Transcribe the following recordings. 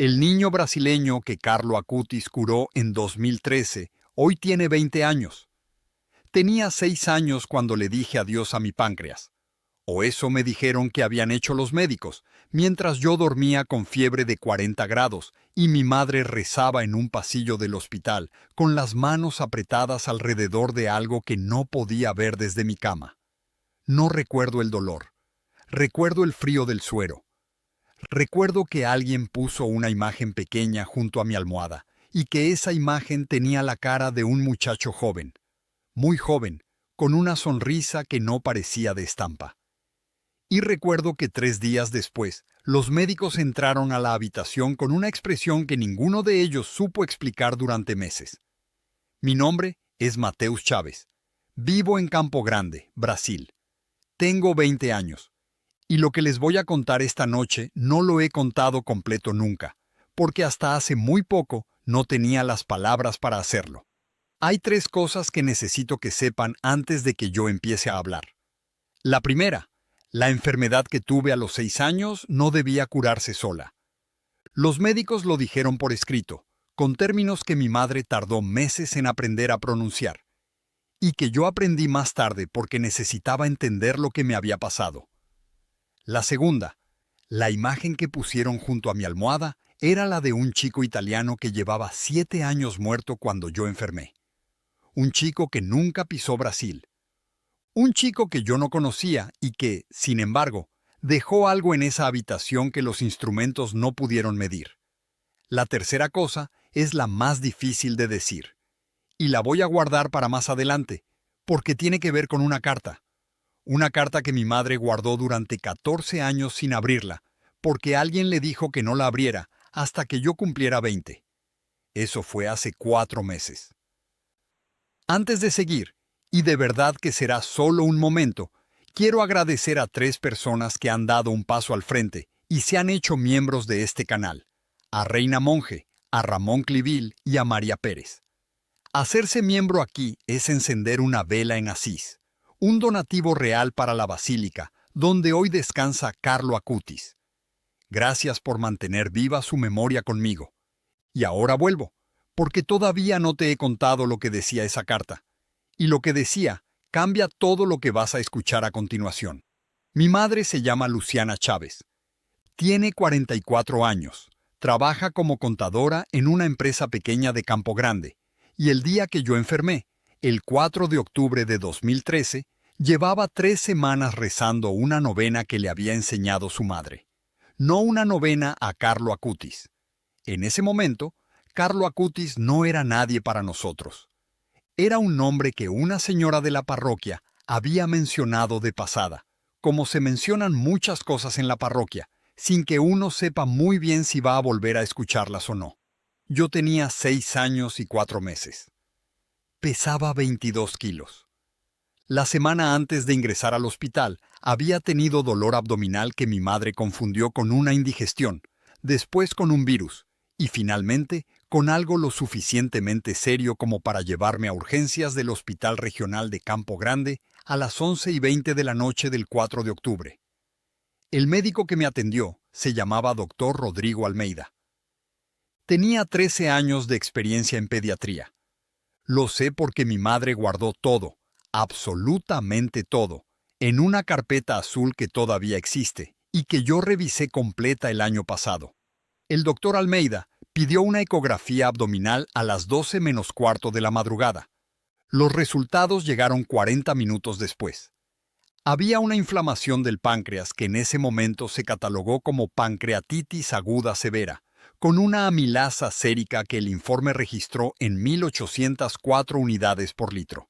El niño brasileño que Carlo Acutis curó en 2013 hoy tiene 20 años. Tenía 6 años cuando le dije adiós a mi páncreas. O eso me dijeron que habían hecho los médicos, mientras yo dormía con fiebre de 40 grados y mi madre rezaba en un pasillo del hospital, con las manos apretadas alrededor de algo que no podía ver desde mi cama. No recuerdo el dolor. Recuerdo el frío del suero. Recuerdo que alguien puso una imagen pequeña junto a mi almohada y que esa imagen tenía la cara de un muchacho joven, muy joven, con una sonrisa que no parecía de estampa. Y recuerdo que 3 días después, los médicos entraron a la habitación con una expresión que ninguno de ellos supo explicar durante meses. Mi nombre es Mateus Chávez. Vivo en Campo Grande, Brasil. Tengo 20 años. Y lo que les voy a contar esta noche no lo he contado completo nunca, porque hasta hace muy poco no tenía las palabras para hacerlo. Hay 3 cosas que necesito que sepan antes de que yo empiece a hablar. La primera, la enfermedad que tuve a los 6 años no debía curarse sola. Los médicos lo dijeron por escrito, con términos que mi madre tardó meses en aprender a pronunciar, y que yo aprendí más tarde porque necesitaba entender lo que me había pasado. La segunda, la imagen que pusieron junto a mi almohada era la de un chico italiano que llevaba 7 años muerto cuando yo enfermé. Un chico que nunca pisó Brasil. Un chico que yo no conocía y que, sin embargo, dejó algo en esa habitación que los instrumentos no pudieron medir. La tercera cosa es la más difícil de decir. Y la voy a guardar para más adelante, porque tiene que ver con una carta. Una carta que mi madre guardó durante 14 años sin abrirla, porque alguien le dijo que no la abriera hasta que yo cumpliera 20. Eso fue hace 4 meses. Antes de seguir, y de verdad que será solo un momento, quiero agradecer a 3 personas que han dado un paso al frente y se han hecho miembros de este canal: a Reina Monje, a Ramón Clivil y a María Pérez. Hacerse miembro aquí es encender una vela en Asís, un donativo real para la basílica, donde hoy descansa Carlo Acutis. Gracias por mantener viva su memoria conmigo. Y ahora vuelvo, porque todavía no te he contado lo que decía esa carta. Y lo que decía cambia todo lo que vas a escuchar a continuación. Mi madre se llama Luciana Chávez. Tiene 44 años. Trabaja como contadora en una empresa pequeña de Campo Grande. Y el día que yo enfermé, el 4 de octubre de 2013, llevaba 3 semanas rezando una novena que le había enseñado su madre. No una novena a Carlo Acutis. En ese momento, Carlo Acutis no era nadie para nosotros. Era un nombre que una señora de la parroquia había mencionado de pasada, como se mencionan muchas cosas en la parroquia, sin que uno sepa muy bien si va a volver a escucharlas o no. Yo tenía 6 años y 4 meses. Pesaba 22 kilos. La semana antes de ingresar al hospital, había tenido dolor abdominal que mi madre confundió con una indigestión, después con un virus, y finalmente con algo lo suficientemente serio como para llevarme a urgencias del Hospital Regional de Campo Grande a las 11:20 de la noche del 4 de octubre. El médico que me atendió se llamaba Dr. Rodrigo Almeida. Tenía 13 años de experiencia en pediatría. Lo sé porque mi madre guardó todo, absolutamente todo, en una carpeta azul que todavía existe y que yo revisé completa el año pasado. El doctor Almeida pidió una ecografía abdominal a las 12 menos cuarto de la madrugada. Los resultados llegaron 40 minutos después. Había una inflamación del páncreas que en ese momento se catalogó como pancreatitis aguda severa, con una amilasa sérica que el informe registró en 1804 unidades por litro.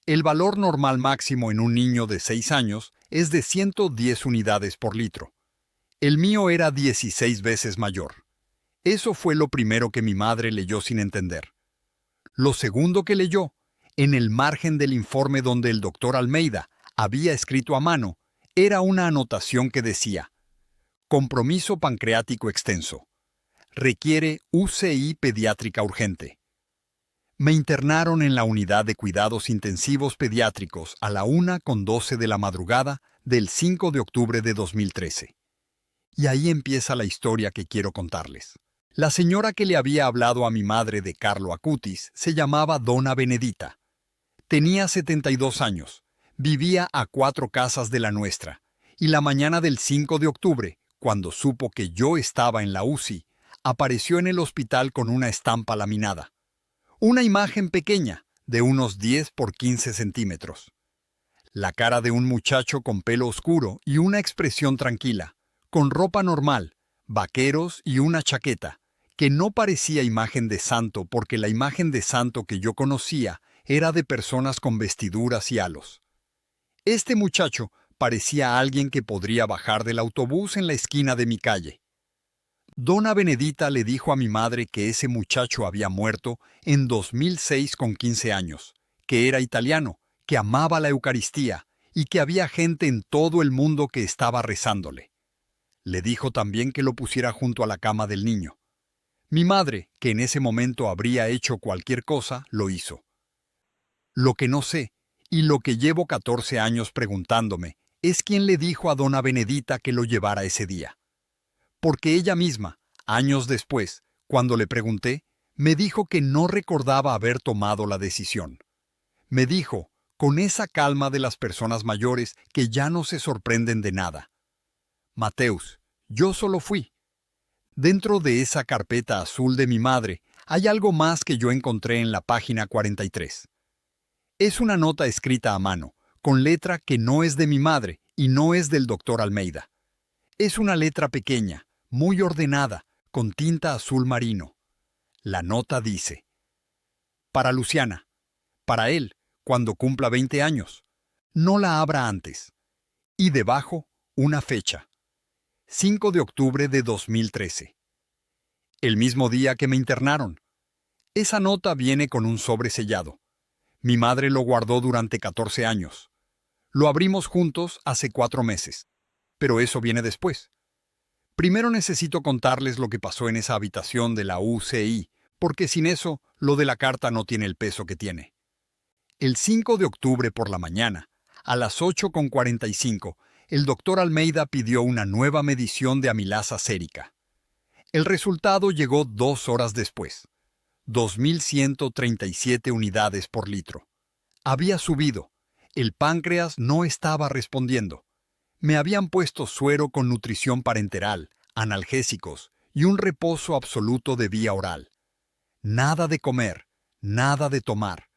El valor normal máximo en un niño de 6 años es de 110 unidades por litro. El mío era 16 veces mayor. Eso fue lo primero que mi madre leyó sin entender. Lo segundo que leyó, en el margen del informe donde el doctor Almeida había escrito a mano, era una anotación que decía: compromiso pancreático extenso. Requiere UCI pediátrica urgente. Me internaron en la unidad de cuidados intensivos pediátricos a la 1:12 de la madrugada del 5 de octubre de 2013. Y ahí empieza la historia que quiero contarles. La señora que le había hablado a mi madre de Carlo Acutis se llamaba Donna Benedita. Tenía 72 años, vivía a 4 casas de la nuestra, y la mañana del 5 de octubre, cuando supo que yo estaba en la UCI, apareció en el hospital con una estampa laminada. Una imagen pequeña, de unos 10 por 15 centímetros. La cara de un muchacho con pelo oscuro y una expresión tranquila, con ropa normal, vaqueros y una chaqueta, que no parecía imagen de santo porque la imagen de santo que yo conocía era de personas con vestiduras y halos. Este muchacho parecía alguien que podría bajar del autobús en la esquina de mi calle. Donna Benedita le dijo a mi madre que ese muchacho había muerto en 2006 con 15 años, que era italiano, que amaba la Eucaristía y que había gente en todo el mundo que estaba rezándole. Le dijo también que lo pusiera junto a la cama del niño. Mi madre, que en ese momento habría hecho cualquier cosa, lo hizo. Lo que no sé, y lo que llevo 14 años preguntándome, es quién le dijo a Donna Benedita que lo llevara ese día. Porque ella misma, años después, cuando le pregunté, me dijo que no recordaba haber tomado la decisión. Me dijo, con esa calma de las personas mayores que ya no se sorprenden de nada: Mateus, yo solo fui. Dentro de esa carpeta azul de mi madre hay algo más que yo encontré en la página 43. Es una nota escrita a mano, con letra que no es de mi madre y no es del doctor Almeida. Es una letra pequeña, muy ordenada, con tinta azul marino. La nota dice: para Luciana, para él, cuando cumpla 20 años. No la abra antes. Y debajo, una fecha: 5 de octubre de 2013. El mismo día que me internaron. Esa nota viene con un sobre sellado. Mi madre lo guardó durante 14 años. Lo abrimos juntos hace 4 meses. Pero eso viene después. Primero necesito contarles lo que pasó en esa habitación de la UCI, porque sin eso, lo de la carta no tiene el peso que tiene. El 5 de octubre por la mañana, a las 8:45, el doctor Almeida pidió una nueva medición de amilasa sérica. El resultado llegó 2 horas después: 2.137 unidades por litro. Había subido. El páncreas no estaba respondiendo. Me habían puesto suero con nutrición parenteral, analgésicos y un reposo absoluto de vía oral. Nada de comer, nada de tomar.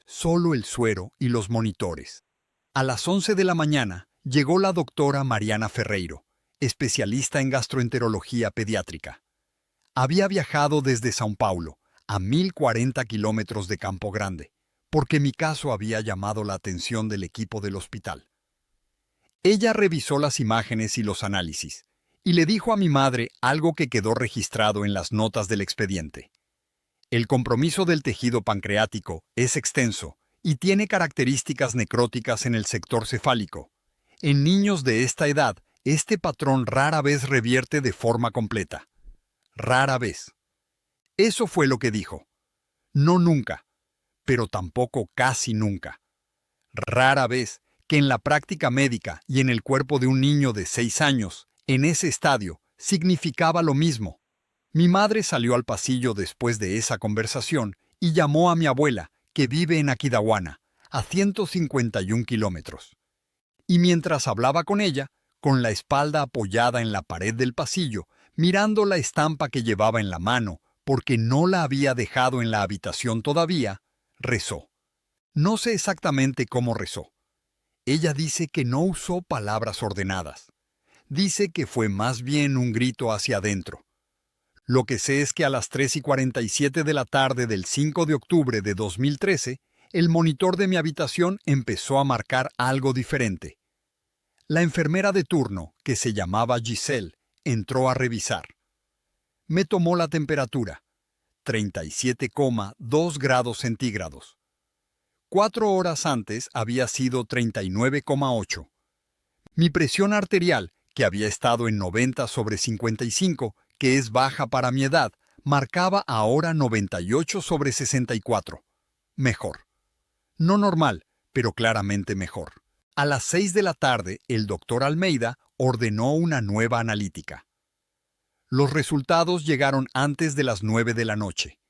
Solo el suero y los monitores. A las 11 de la mañana llegó la doctora Mariana Ferreiro, especialista en gastroenterología pediátrica. Había viajado desde São Paulo, a 1.040 kilómetros de Campo Grande, porque mi caso había llamado la atención del equipo del hospital. Ella revisó las imágenes y los análisis, y le dijo a mi madre algo que quedó registrado en las notas del expediente. El compromiso del tejido pancreático es extenso y tiene características necróticas en el sector cefálico. En niños de esta edad, este patrón rara vez revierte de forma completa. Rara vez. Eso fue lo que dijo. No nunca, pero tampoco casi nunca. Rara vez que en la práctica médica y en el cuerpo de un niño de 6 años, en ese estadio, significaba lo mismo. Mi madre salió al pasillo después de esa conversación y llamó a mi abuela, que vive en Aquidauana, a 151 kilómetros. Y mientras hablaba con ella, con la espalda apoyada en la pared del pasillo, mirando la estampa que llevaba en la mano, porque no la había dejado en la habitación todavía, rezó. No sé exactamente cómo rezó. Ella dice que no usó palabras ordenadas. Dice que fue más bien un grito hacia adentro. Lo que sé es que a las 3:47 de la tarde del 5 de octubre de 2013, el monitor de mi habitación empezó a marcar algo diferente. La enfermera de turno, que se llamaba Giselle, entró a revisar. Me tomó la temperatura: 37,2 grados centígrados. 4 horas antes había sido 39,8. Mi presión arterial, que había estado en 90/55, que es baja para mi edad, marcaba ahora 98/64. Mejor. No normal, pero claramente mejor. A las 6 de la tarde, el doctor Almeida ordenó una nueva analítica. Los resultados llegaron antes de las 9 de la noche.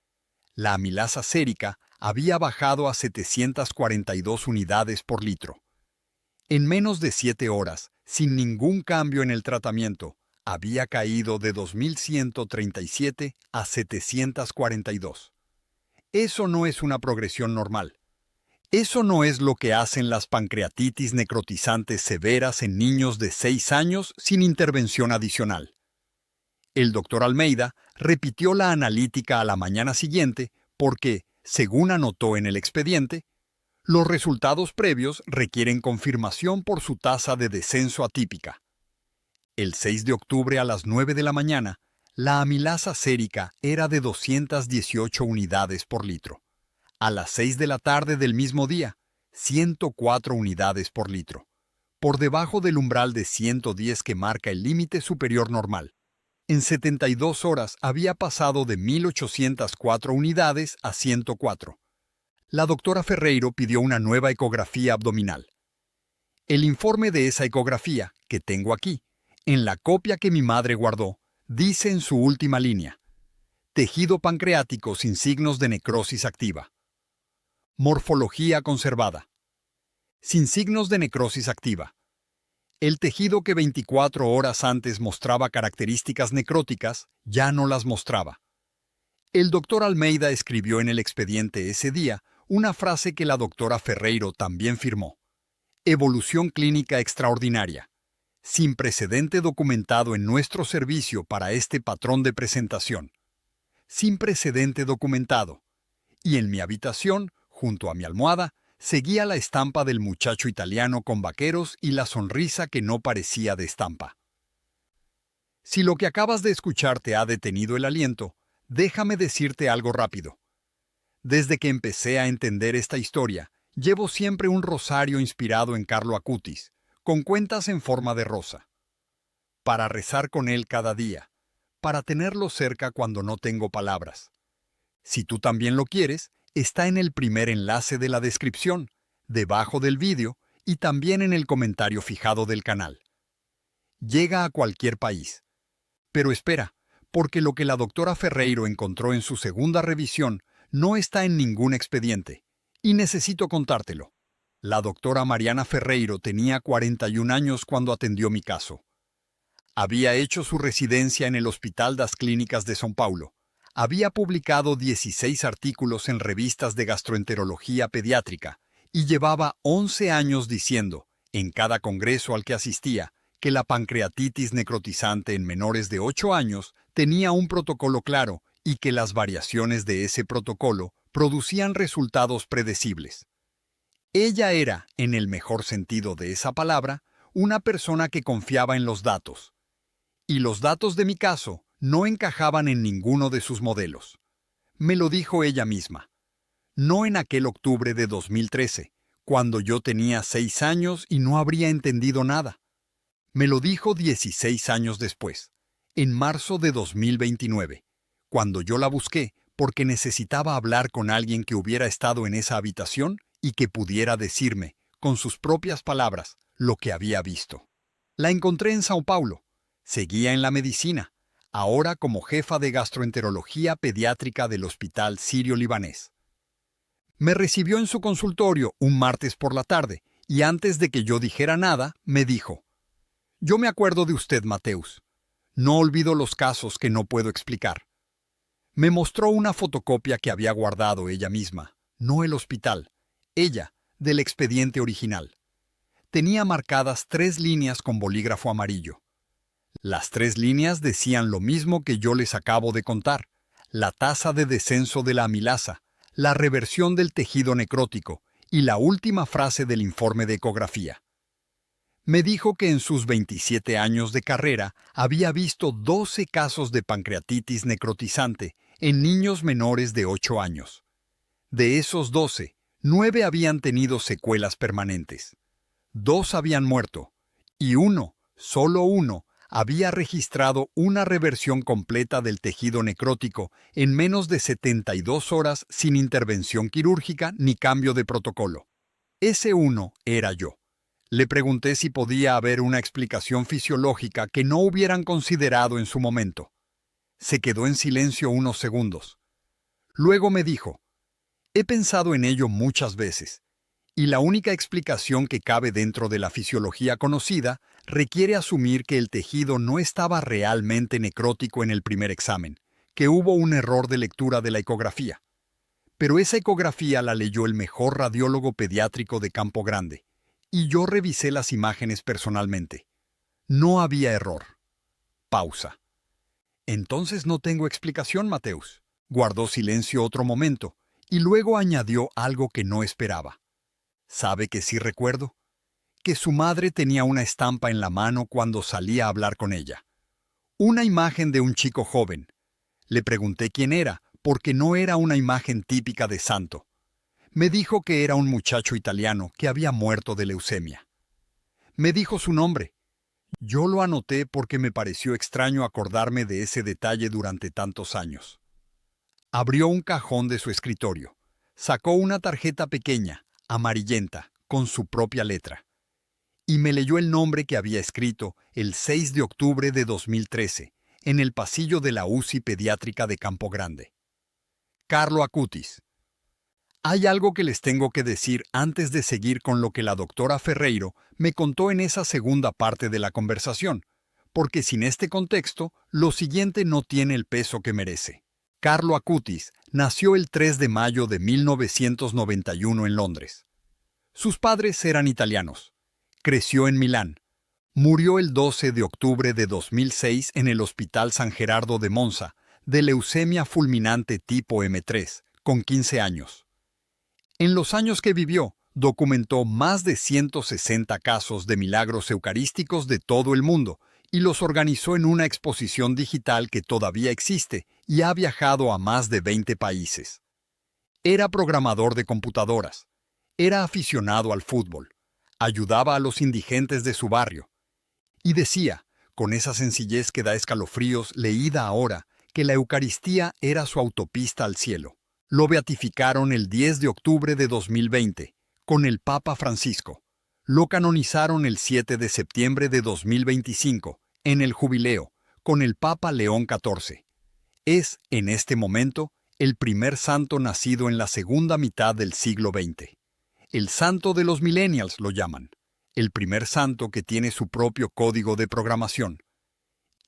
La amilasa sérica había bajado a 742 unidades por litro. En menos de 7 horas, sin ningún cambio en el tratamiento, había caído de 2.137 a 742. Eso no es una progresión normal. Eso no es lo que hacen las pancreatitis necrotizantes severas en niños de 6 años sin intervención adicional. El doctor Almeida repitió la analítica a la mañana siguiente porque, según anotó en el expediente, los resultados previos requieren confirmación por su tasa de descenso atípica. El 6 de octubre a las 9 de la mañana, la amilasa sérica era de 218 unidades por litro. A las 6 de la tarde del mismo día, 104 unidades por litro, por debajo del umbral de 110 que marca el límite superior normal. En 72 horas había pasado de 1.804 unidades a 104. La doctora Ferreiro pidió una nueva ecografía abdominal. El informe de esa ecografía, que tengo aquí, en la copia que mi madre guardó, dice en su última línea: tejido pancreático sin signos de necrosis activa. Morfología conservada. Sin signos de necrosis activa. El tejido que 24 horas antes mostraba características necróticas ya no las mostraba. El doctor Almeida escribió en el expediente ese día una frase que la doctora Ferreiro también firmó: evolución clínica extraordinaria, sin precedente documentado en nuestro servicio para este patrón de presentación. Sin precedente documentado. Y en mi habitación, junto a mi almohada, seguía la estampa del muchacho italiano con vaqueros y la sonrisa que no parecía de estampa. Si lo que acabas de escuchar te ha detenido el aliento, déjame decirte algo rápido. Desde que empecé a entender esta historia, llevo siempre un rosario inspirado en Carlo Acutis, con cuentas en forma de rosa. Para rezar con él cada día, para tenerlo cerca cuando no tengo palabras. Si tú también lo quieres, está en el primer enlace de la descripción, debajo del vídeo y también en el comentario fijado del canal. Llega a cualquier país. Pero espera, porque lo que la doctora Ferreiro encontró en su segunda revisión no está en ningún expediente, y necesito contártelo. La doctora Mariana Ferreiro tenía 41 años cuando atendió mi caso. Había hecho su residencia en el Hospital das Clínicas de São Paulo. Había publicado 16 artículos en revistas de gastroenterología pediátrica y llevaba 11 años diciendo, en cada congreso al que asistía, que la pancreatitis necrotizante en menores de 8 años tenía un protocolo claro y que las variaciones de ese protocolo producían resultados predecibles. Ella era, en el mejor sentido de esa palabra, una persona que confiaba en los datos. Y los datos de mi caso no encajaban en ninguno de sus modelos. Me lo dijo ella misma. No en aquel octubre de 2013, cuando yo tenía 6 años y no habría entendido nada. Me lo dijo 16 años después, en marzo de 2029, cuando yo la busqué porque necesitaba hablar con alguien que hubiera estado en esa habitación y que pudiera decirme, con sus propias palabras, lo que había visto. La encontré en São Paulo. Seguía en la medicina, ahora como jefa de gastroenterología pediátrica del Hospital Sirio-Libanés. Me recibió en su consultorio un martes por la tarde y antes de que yo dijera nada, me dijo: «Yo me acuerdo de usted, Mateus. No olvido los casos que no puedo explicar». Me mostró una fotocopia que había guardado ella misma, no el hospital, ella, del expediente original. Tenía marcadas 3 líneas con bolígrafo amarillo. Las 3 líneas decían lo mismo que yo les acabo de contar: la tasa de descenso de la amilasa, la reversión del tejido necrótico y la última frase del informe de ecografía. Me dijo que en sus 27 años de carrera había visto 12 casos de pancreatitis necrotizante en niños menores de 8 años. De esos 12, 9 habían tenido secuelas permanentes. 2 habían muerto y uno, solo uno, había registrado una reversión completa del tejido necrótico en menos de 72 horas sin intervención quirúrgica ni cambio de protocolo. Ese uno era yo. Le pregunté si podía haber una explicación fisiológica que no hubieran considerado en su momento. Se quedó en silencio unos segundos. Luego me dijo, he pensado en ello muchas veces, y la única explicación que cabe dentro de la fisiología conocida requiere asumir que el tejido no estaba realmente necrótico en el primer examen, que hubo un error de lectura de la ecografía. Pero esa ecografía la leyó el mejor radiólogo pediátrico de Campo Grande, y yo revisé las imágenes personalmente. No había error. Pausa. Entonces no tengo explicación, Mateus. Guardó silencio otro momento, y luego añadió algo que no esperaba. ¿Sabe que sí recuerdo? Que su madre tenía una estampa en la mano cuando salía a hablar con ella. Una imagen de un chico joven. Le pregunté quién era, porque no era una imagen típica de santo. Me dijo que era un muchacho italiano que había muerto de leucemia. Me dijo su nombre. Yo lo anoté porque me pareció extraño acordarme de ese detalle durante tantos años. Abrió un cajón de su escritorio. Sacó una tarjeta pequeña, amarillenta, con su propia letra. Y me leyó el nombre que había escrito el 6 de octubre de 2013, en el pasillo de la UCI pediátrica de Campo Grande. Carlo Acutis. Hay algo que les tengo que decir antes de seguir con lo que la doctora Ferreiro me contó en esa segunda parte de la conversación, porque sin este contexto, lo siguiente no tiene el peso que merece. Carlo Acutis nació el 3 de mayo de 1991 en Londres. Sus padres eran italianos. Creció en Milán. Murió el 12 de octubre de 2006 en el Hospital San Gerardo de Monza, de leucemia fulminante tipo M3, con 15 años. En los años que vivió, documentó más de 160 casos de milagros eucarísticos de todo el mundo y los organizó en una exposición digital que todavía existe y ha viajado a más de 20 países. Era programador de computadoras. Era aficionado al fútbol. Ayudaba a los indigentes de su barrio. Y decía, con esa sencillez que da escalofríos leída ahora, que la Eucaristía era su autopista al cielo. Lo beatificaron el 10 de octubre de 2020, con el Papa Francisco. Lo canonizaron el 7 de septiembre de 2025, en el Jubileo, con el Papa León XIV. Es, en este momento, el primer santo nacido en la segunda mitad del siglo XX. El santo de los millennials lo llaman. El primer santo que tiene su propio código de programación.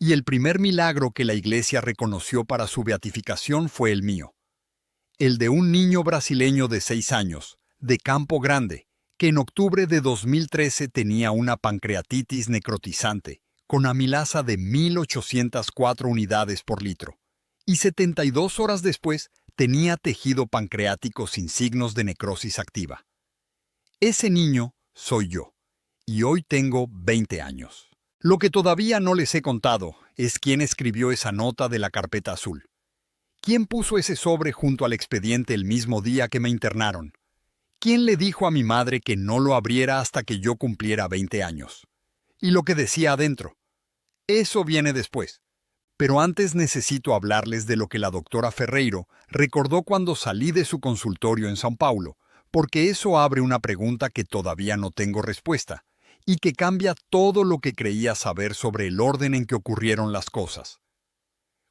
Y el primer milagro que la Iglesia reconoció para su beatificación fue el mío. El de un niño brasileño de 6 años, de Campo Grande, que en octubre de 2013 tenía una pancreatitis necrotizante, con amilasa de 1804 unidades por litro, y 72 horas después tenía tejido pancreático sin signos de necrosis activa. Ese niño soy yo, y hoy tengo 20 años. Lo que todavía no les he contado es quién escribió esa nota de la carpeta azul. ¿Quién puso ese sobre junto al expediente el mismo día que me internaron? ¿Quién le dijo a mi madre que no lo abriera hasta que yo cumpliera 20 años? Y lo que decía adentro. Eso viene después. Pero antes necesito hablarles de lo que la doctora Ferreiro recordó cuando salí de su consultorio en São Paulo, porque eso abre una pregunta que todavía no tengo respuesta, y que cambia todo lo que creía saber sobre el orden en que ocurrieron las cosas.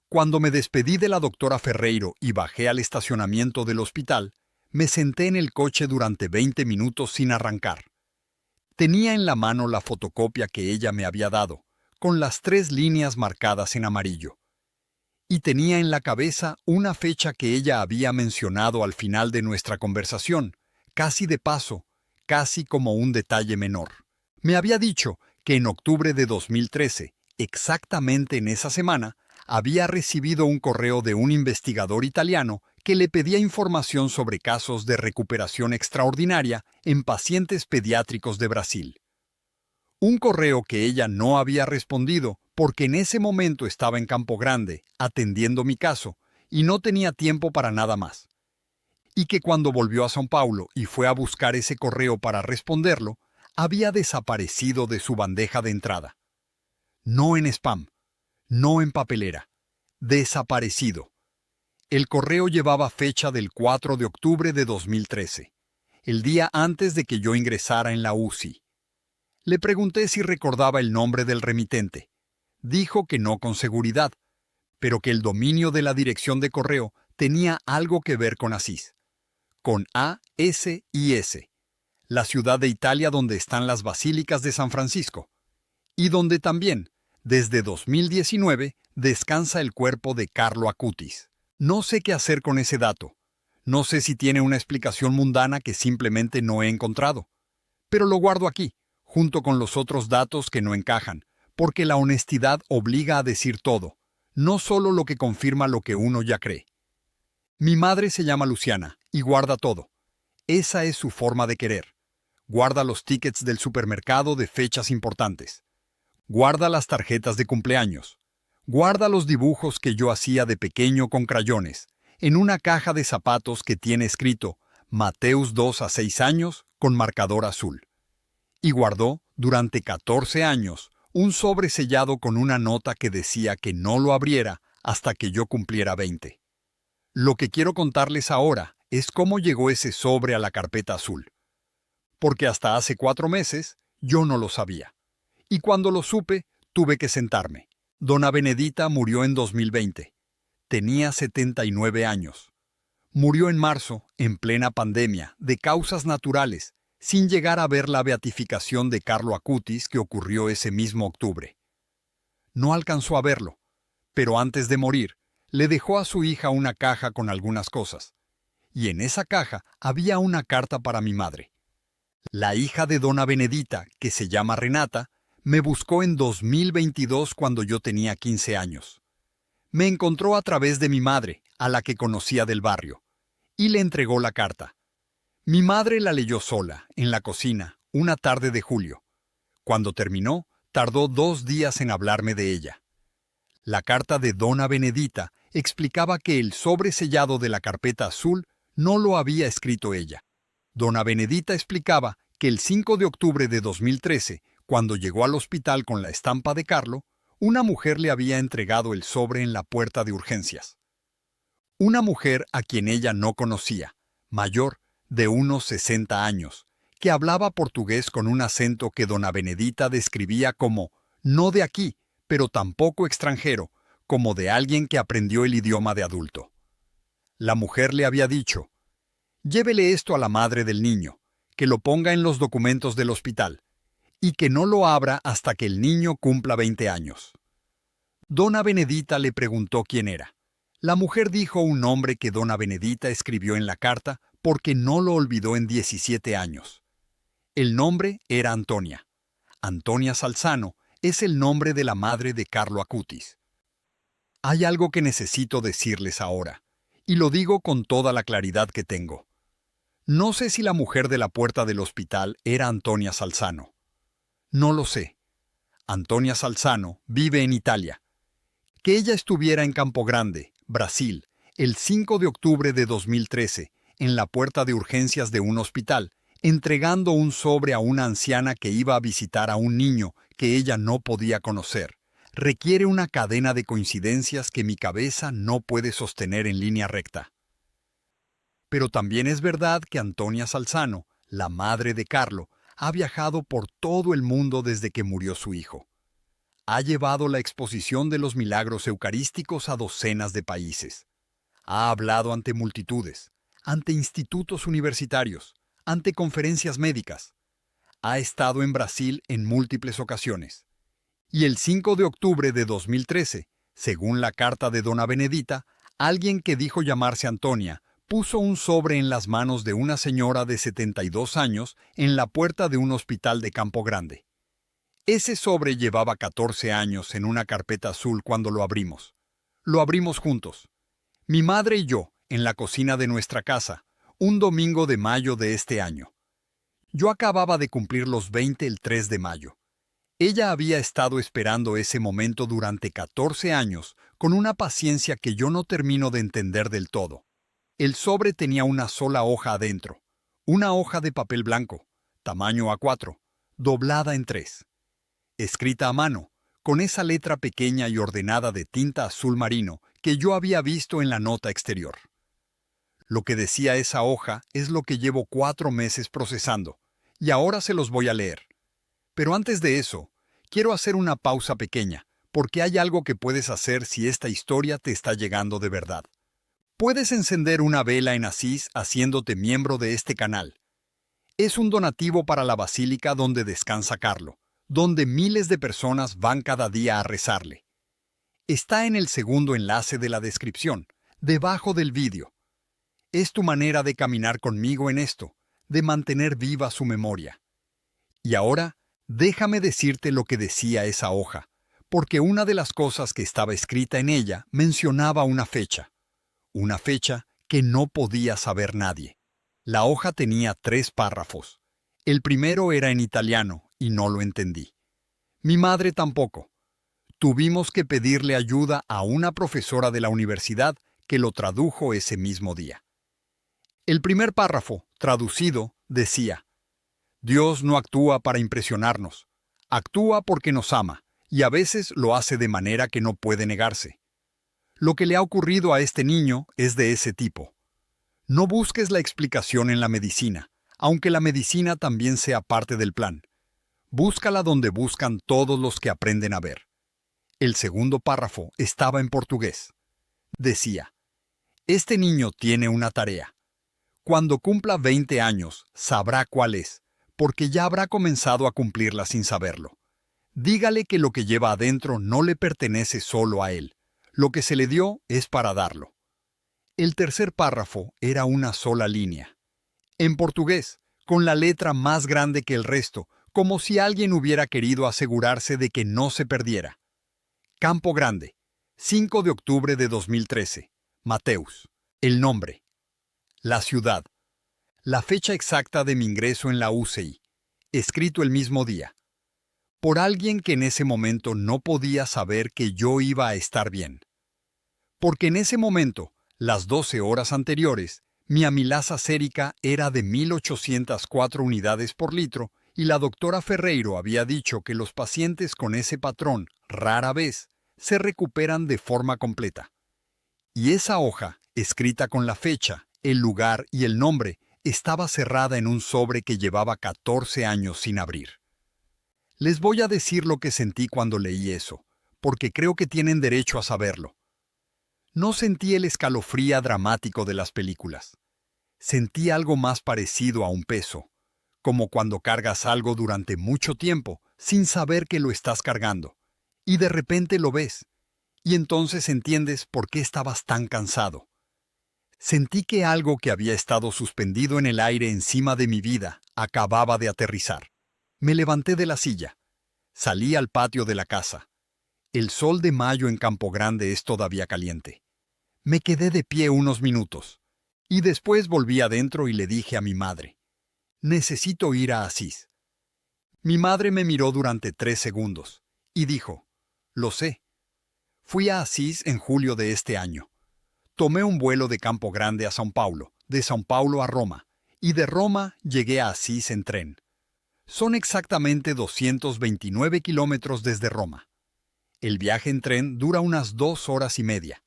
Cuando me despedí de la doctora Ferreiro y bajé al estacionamiento del hospital, me senté en el coche durante 20 minutos sin arrancar. Tenía en la mano la fotocopia que ella me había dado, con las 3 líneas marcadas en amarillo. Y tenía en la cabeza una fecha que ella había mencionado al final de nuestra conversación, casi de paso, casi como un detalle menor. Me había dicho que en octubre de 2013, exactamente en esa semana, había recibido un correo de un investigador italiano que le pedía información sobre casos de recuperación extraordinaria en pacientes pediátricos de Brasil. Un correo que ella no había respondido porque en ese momento estaba en Campo Grande, atendiendo mi caso, y no tenía tiempo para nada más. Y que cuando volvió a São Paulo y fue a buscar ese correo para responderlo, había desaparecido de su bandeja de entrada. No en spam. No en papelera. Desaparecido. El correo llevaba fecha del 4 de octubre de 2013, el día antes de que yo ingresara en la UCI. Le pregunté si recordaba el nombre del remitente. Dijo que no con seguridad, pero que el dominio de la dirección de correo tenía algo que ver con Asís, con A, S y S, la ciudad de Italia donde están las basílicas de San Francisco, y donde también, desde 2019, descansa el cuerpo de Carlo Acutis. No sé qué hacer con ese dato. No sé si tiene una explicación mundana que simplemente no he encontrado. Pero lo guardo aquí, junto con los otros datos que no encajan, porque la honestidad obliga a decir todo, no solo lo que confirma lo que uno ya cree. Mi madre se llama Luciana y guarda todo. Esa es su forma de querer. Guarda los tickets del supermercado de fechas importantes. Guarda las tarjetas de cumpleaños. Guarda los dibujos que yo hacía de pequeño con crayones, en una caja de zapatos que tiene escrito Mateus 2 a 6 años con marcador azul. Y guardó, durante 14 años, un sobre sellado con una nota que decía que no lo abriera hasta que yo cumpliera 20. Lo que quiero contarles ahora es cómo llegó ese sobre a la carpeta azul. Porque hasta hace 4 meses yo no lo sabía. Y cuando lo supe, tuve que sentarme. Dona Benedita murió en 2020. Tenía 79 años. Murió en marzo, en plena pandemia, de causas naturales, sin llegar a ver la beatificación de Carlo Acutis que ocurrió ese mismo octubre. No alcanzó a verlo, pero antes de morir, le dejó a su hija una caja con algunas cosas. Y en esa caja había una carta para mi madre. La hija de Dona Benedita, que se llama Renata, me buscó en 2022 cuando yo tenía 15 años. Me encontró a través de mi madre, a la que conocía del barrio, y le entregó la carta. Mi madre la leyó sola, en la cocina, una tarde de julio. Cuando terminó, tardó 2 días en hablarme de ella. La carta de Dona Benedita explicaba que el sobre sellado de la carpeta azul no lo había escrito ella. Dona Benedita explicaba que el 5 de octubre de 2013, cuando llegó al hospital con la estampa de Carlo, una mujer le había entregado el sobre en la puerta de urgencias. Una mujer a quien ella no conocía, mayor, de unos 60 años, que hablaba portugués con un acento que Dona Benedita describía como no de aquí, pero tampoco extranjero, como de alguien que aprendió el idioma de adulto. La mujer le había dicho: llévele esto a la madre del niño, que lo ponga en los documentos del hospital, y que no lo abra hasta que el niño cumpla 20 años. Dona Benedita le preguntó quién era. La mujer dijo un nombre que Dona Benedita escribió en la carta porque no lo olvidó en 17 años. El nombre era Antonia. Antonia Salzano es el nombre de la madre de Carlo Acutis. Hay algo que necesito decirles ahora, y lo digo con toda la claridad que tengo. No sé si la mujer de la puerta del hospital era Antonia Salzano. No lo sé. Antonia Salzano vive en Italia. Que ella estuviera en Campo Grande, Brasil, el 5 de octubre de 2013, en la puerta de urgencias de un hospital, entregando un sobre a una anciana que iba a visitar a un niño que ella no podía conocer, requiere una cadena de coincidencias que mi cabeza no puede sostener en línea recta. Pero también es verdad que Antonia Salzano, la madre de Carlo, ha viajado por todo el mundo desde que murió su hijo. Ha llevado la exposición de los milagros eucarísticos a docenas de países. Ha hablado ante multitudes, ante institutos universitarios, ante conferencias médicas. Ha estado en Brasil en múltiples ocasiones. Y el 5 de octubre de 2013, según la carta de Dona Benedita, alguien que dijo llamarse Antonia puso un sobre en las manos de una señora de 72 años en la puerta de un hospital de Campo Grande. Ese sobre llevaba 14 años en una carpeta azul cuando lo abrimos. Lo abrimos juntos. Mi madre y yo, en la cocina de nuestra casa, un domingo de mayo de este año. Yo acababa de cumplir los 20 el 3 de mayo. Ella había estado esperando ese momento durante 14 años con una paciencia que yo no termino de entender del todo. El sobre tenía una sola hoja adentro, una hoja de papel blanco, tamaño A4, doblada en 3. Escrita a mano, con esa letra pequeña y ordenada de tinta azul marino que yo había visto en la nota exterior. Lo que decía esa hoja es lo que llevo 4 meses procesando, y ahora se los voy a leer. Pero antes de eso, quiero hacer una pausa pequeña, porque hay algo que puedes hacer si esta historia te está llegando de verdad. Puedes encender una vela en Asís haciéndote miembro de este canal. Es un donativo para la basílica donde descansa Carlo, donde miles de personas van cada día a rezarle. Está en el segundo enlace de la descripción, debajo del vídeo. Es tu manera de caminar conmigo en esto, de mantener viva su memoria. Y ahora, déjame decirte lo que decía esa hoja, porque una de las cosas que estaba escrita en ella mencionaba una fecha que no podía saber nadie. La hoja tenía 3 párrafos. El primero era en italiano y no lo entendí. Mi madre tampoco. Tuvimos que pedirle ayuda a una profesora de la universidad que lo tradujo ese mismo día. El primer párrafo, traducido, decía: Dios no actúa para impresionarnos, actúa porque nos ama, y a veces lo hace de manera que no puede negarse. Lo que le ha ocurrido a este niño es de ese tipo. No busques la explicación en la medicina, aunque la medicina también sea parte del plan. Búscala donde buscan todos los que aprenden a ver. El segundo párrafo estaba en portugués. Decía: Este niño tiene una tarea. Cuando cumpla 20 años, sabrá cuál es, porque ya habrá comenzado a cumplirla sin saberlo. Dígale que lo que lleva adentro no le pertenece solo a él. Lo que se le dio es para darlo. El tercer párrafo era una sola línea. En portugués, con la letra más grande que el resto, como si alguien hubiera querido asegurarse de que no se perdiera. Campo Grande, 5 de octubre de 2013. Mateus. El nombre. La ciudad. La fecha exacta de mi ingreso en la UCI. Escrito el mismo día. Por alguien que en ese momento no podía saber que yo iba a estar bien. Porque en ese momento, las 12 horas anteriores, mi amilasa sérica era de 1804 unidades por litro y la doctora Ferreiro había dicho que los pacientes con ese patrón, rara vez, se recuperan de forma completa. Y esa hoja, escrita con la fecha, el lugar y el nombre, estaba cerrada en un sobre que llevaba 14 años sin abrir. Les voy a decir lo que sentí cuando leí eso, porque creo que tienen derecho a saberlo. No sentí el escalofrío dramático de las películas. Sentí algo más parecido a un peso, como cuando cargas algo durante mucho tiempo sin saber que lo estás cargando, y de repente lo ves, y entonces entiendes por qué estabas tan cansado. Sentí que algo que había estado suspendido en el aire encima de mi vida acababa de aterrizar. Me levanté de la silla. Salí al patio de la casa. El sol de mayo en Campo Grande es todavía caliente. Me quedé de pie unos minutos, y después volví adentro y le dije a mi madre: necesito ir a Asís. Mi madre me miró durante 3 segundos, y dijo: lo sé. Fui a Asís en julio de este año. Tomé un vuelo de Campo Grande a São Paulo, de São Paulo a Roma, y de Roma llegué a Asís en tren. Son exactamente 229 kilómetros desde Roma. El viaje en tren dura unas 2 horas y media.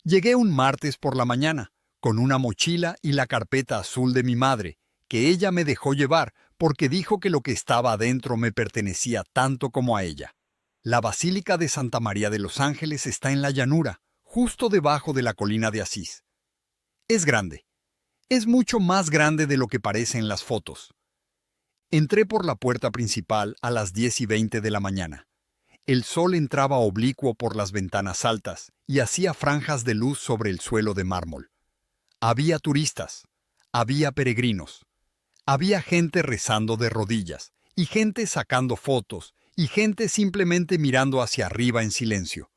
Llegué un martes por la mañana, con una mochila y la carpeta azul de mi madre, que ella me dejó llevar porque dijo que lo que estaba adentro me pertenecía tanto como a ella. La Basílica de Santa María de los Ángeles está en la llanura, justo debajo de la colina de Asís. Es grande. Es mucho más grande de lo que parece en las fotos. Entré por la puerta principal a las 10:20 de la mañana. El sol entraba oblicuo por las ventanas altas y hacía franjas de luz sobre el suelo de mármol. Había turistas, había peregrinos, había gente rezando de rodillas, y gente sacando fotos, y gente simplemente mirando hacia arriba en silencio.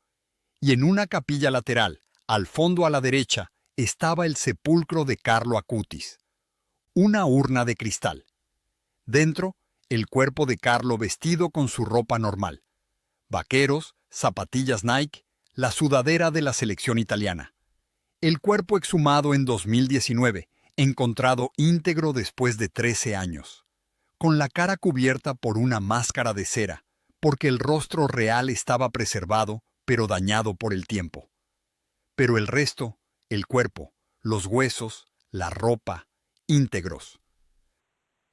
Y en una capilla lateral, al fondo a la derecha, estaba el sepulcro de Carlo Acutis. Una urna de cristal. Dentro, el cuerpo de Carlo vestido con su ropa normal. Vaqueros, zapatillas Nike, la sudadera de la selección italiana. El cuerpo exhumado en 2019, encontrado íntegro después de 13 años. Con la cara cubierta por una máscara de cera, porque el rostro real estaba preservado, pero dañado por el tiempo. Pero el resto, el cuerpo, los huesos, la ropa, íntegros.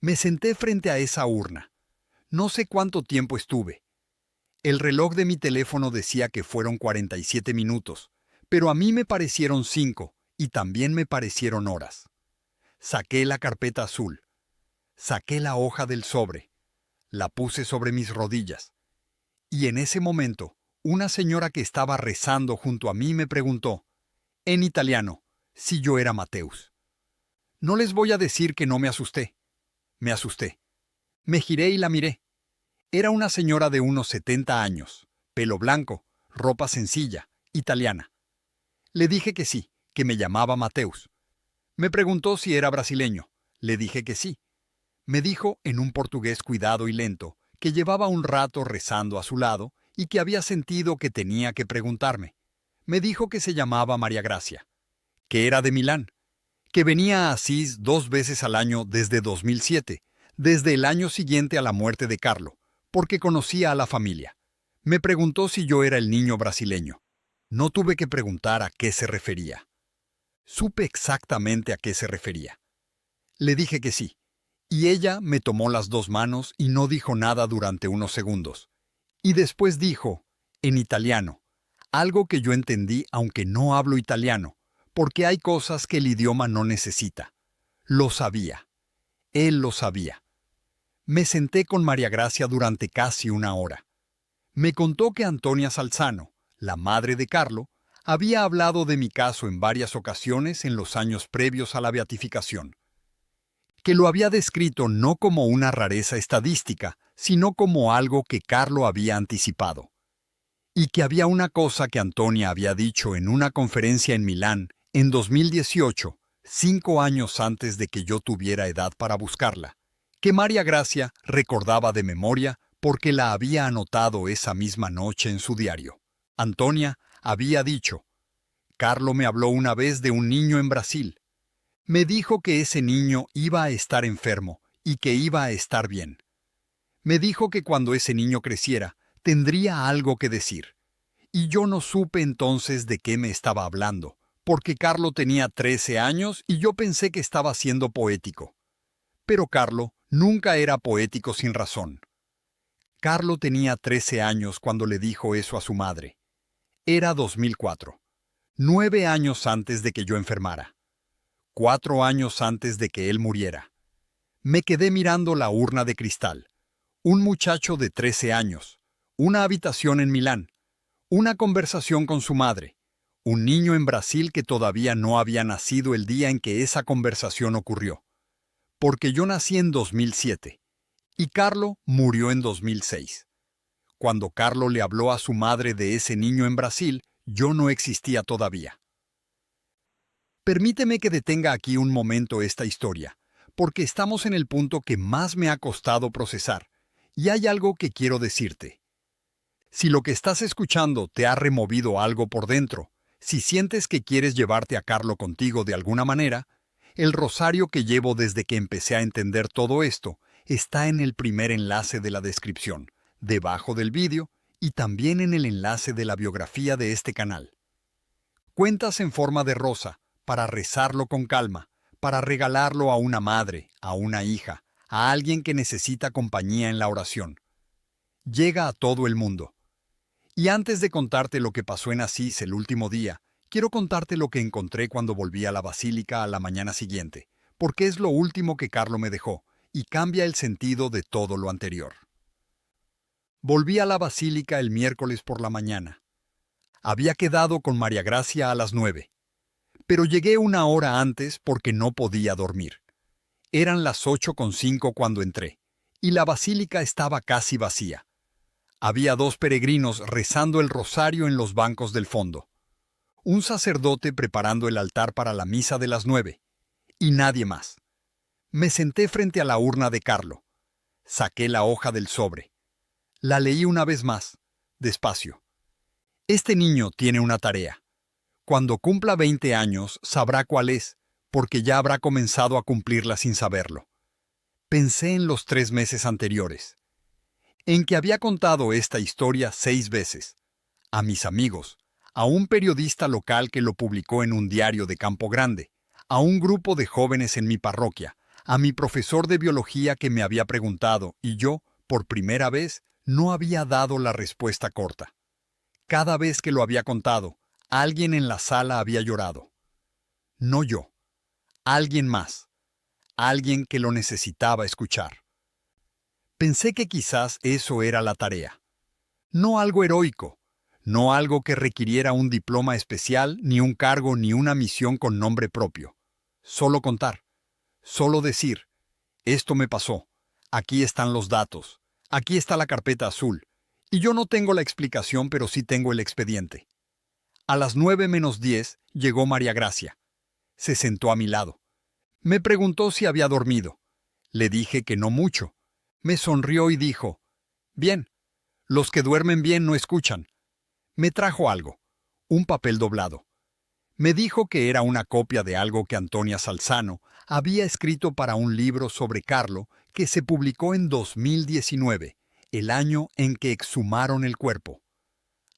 Me senté frente a esa urna. No sé cuánto tiempo estuve. El reloj de mi teléfono decía que fueron 47 minutos, pero a mí me parecieron 5 y también me parecieron horas. Saqué la carpeta azul. Saqué la hoja del sobre. La puse sobre mis rodillas. Y en ese momento, una señora que estaba rezando junto a mí me preguntó, en italiano, si yo era Mateus. No les voy a decir que no me asusté. Me asusté. Me giré y la miré. Era una señora de unos 70 años, pelo blanco, ropa sencilla, italiana. Le dije que sí, que me llamaba Mateus. Me preguntó si era brasileño. Le dije que sí. Me dijo, en un portugués cuidado y lento, que llevaba un rato rezando a su lado y que había sentido que tenía que preguntarme. Me dijo que se llamaba María Gracia, que era de Milán, que venía a Asís 2 veces al año desde 2007, desde el año siguiente a la muerte de Carlo, porque conocía a la familia. Me preguntó si yo era el niño brasileño. No tuve que preguntar a qué se refería. Supe exactamente a qué se refería. Le dije que sí, y ella me tomó las 2 manos y no dijo nada durante unos segundos. Y después dijo, en italiano, algo que yo entendí aunque no hablo italiano, porque hay cosas que el idioma no necesita. Lo sabía. Él lo sabía. Me senté con María Gracia durante casi 1 hora. Me contó que Antonia Salzano, la madre de Carlo, había hablado de mi caso en varias ocasiones en los años previos a la beatificación. Que lo había descrito no como una rareza estadística, sino como algo que Carlo había anticipado. Y que había una cosa que Antonia había dicho en una conferencia en Milán en 2018, 5 años antes de que yo tuviera edad para buscarla, que María Gracia recordaba de memoria porque la había anotado esa misma noche en su diario. Antonia había dicho, Carlo me habló una vez de un niño en Brasil. Me dijo que ese niño iba a estar enfermo y que iba a estar bien. Me dijo que cuando ese niño creciera, tendría algo que decir. Y yo no supe entonces de qué me estaba hablando, porque Carlo tenía 13 años y yo pensé que estaba siendo poético. Pero Carlo nunca era poético sin razón. Carlo tenía 13 años cuando le dijo eso a su madre. Era 2004, 9 años antes de que yo enfermara. 4 años antes de que él muriera. Me quedé mirando la urna de cristal. Un muchacho de 13 años, una habitación en Milán, una conversación con su madre, un niño en Brasil que todavía no había nacido el día en que esa conversación ocurrió. Porque yo nací en 2007 y Carlo murió en 2006. Cuando Carlo le habló a su madre de ese niño en Brasil, yo no existía todavía. Permíteme que detenga aquí un momento esta historia, porque estamos en el punto que más me ha costado procesar, y hay algo que quiero decirte. Si lo que estás escuchando te ha removido algo por dentro, si sientes que quieres llevarte a Carlo contigo de alguna manera, el rosario que llevo desde que empecé a entender todo esto está en el primer enlace de la descripción, debajo del vídeo y también en el enlace de la biografía de este canal. Cuentas en forma de rosa, para rezarlo con calma, para regalarlo a una madre, a una hija, a alguien que necesita compañía en la oración. Llega a todo el mundo. Y antes de contarte lo que pasó en Asís el último día, quiero contarte lo que encontré cuando volví a la basílica a la mañana siguiente, porque es lo último que Carlo me dejó, y cambia el sentido de todo lo anterior. Volví a la basílica el miércoles por la mañana. Había quedado con María Gracia a las 9. Pero llegué 1 hora antes porque no podía dormir. Eran las 8:05 cuando entré, y la basílica estaba casi vacía. Había 2 peregrinos rezando el rosario en los bancos del fondo. Un sacerdote preparando el altar para la misa de las 9, y nadie más. Me senté frente a la urna de Carlo. Saqué la hoja del sobre. La leí una vez más, despacio. Este niño tiene una tarea. Cuando cumpla 20 años, sabrá cuál es, porque ya habrá comenzado a cumplirla sin saberlo. Pensé en los 3 meses anteriores, en que había contado esta historia 6 veces, a mis amigos, a un periodista local que lo publicó en un diario de Campo Grande, a un grupo de jóvenes en mi parroquia, a mi profesor de biología que me había preguntado, y yo, por primera vez, No había dado la respuesta corta. Cada vez que lo había contado, alguien en la sala había llorado. No yo. Alguien más. Alguien que lo necesitaba escuchar. Pensé que quizás eso era la tarea. No algo heroico, no algo que requiriera un diploma especial, ni un cargo, ni una misión con nombre propio. Solo contar. Solo decir, esto me pasó. Aquí están los datos. Aquí está la carpeta azul. Y yo no tengo la explicación, pero sí tengo el expediente. A las 9:10 llegó María Gracia. Se sentó a mi lado. Me preguntó si había dormido. Le dije que no mucho. Me sonrió y dijo, bien, los que duermen bien no escuchan. Me trajo algo, un papel doblado. Me dijo que era una copia de algo que Antonia Salzano había escrito para un libro sobre Carlo que se publicó en 2019, el año en que exhumaron el cuerpo.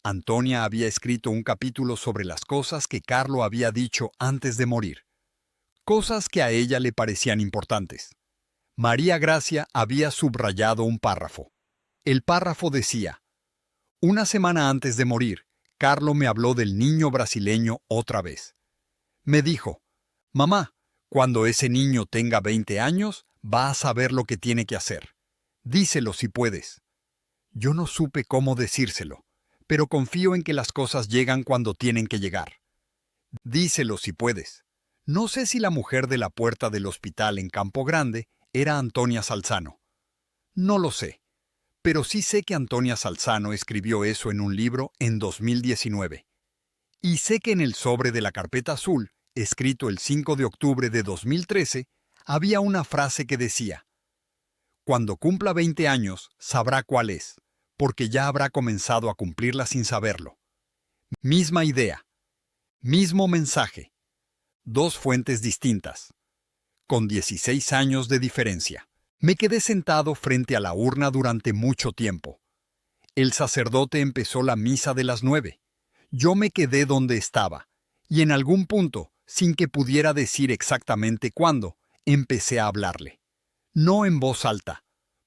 Antonia había escrito un capítulo sobre las cosas que Carlo había dicho antes de morir. Cosas que a ella le parecían importantes. María Gracia había subrayado un párrafo. El párrafo decía, una semana antes de morir, Carlo me habló del niño brasileño otra vez. Me dijo, mamá, cuando ese niño tenga 20 años, va a saber lo que tiene que hacer. Díselo si puedes. Yo no supe cómo decírselo, pero confío en que las cosas llegan cuando tienen que llegar. Díselo si puedes. No sé si la mujer de la puerta del hospital en Campo Grande era Antonia Salzano. No lo sé, pero sí sé que Antonia Salzano escribió eso en un libro en 2019. Y sé que en el sobre de la carpeta azul, escrito el 5 de octubre de 2013, había una frase que decía, cuando cumpla 20 años, sabrá cuál es, porque ya habrá comenzado a cumplirla sin saberlo. Misma idea, mismo mensaje, dos fuentes distintas, con 16 años de diferencia. Me quedé sentado frente a la urna durante mucho tiempo. El sacerdote empezó la misa de las 9. Yo me quedé donde estaba, y en algún punto, sin que pudiera decir exactamente cuándo, empecé a hablarle. No en voz alta,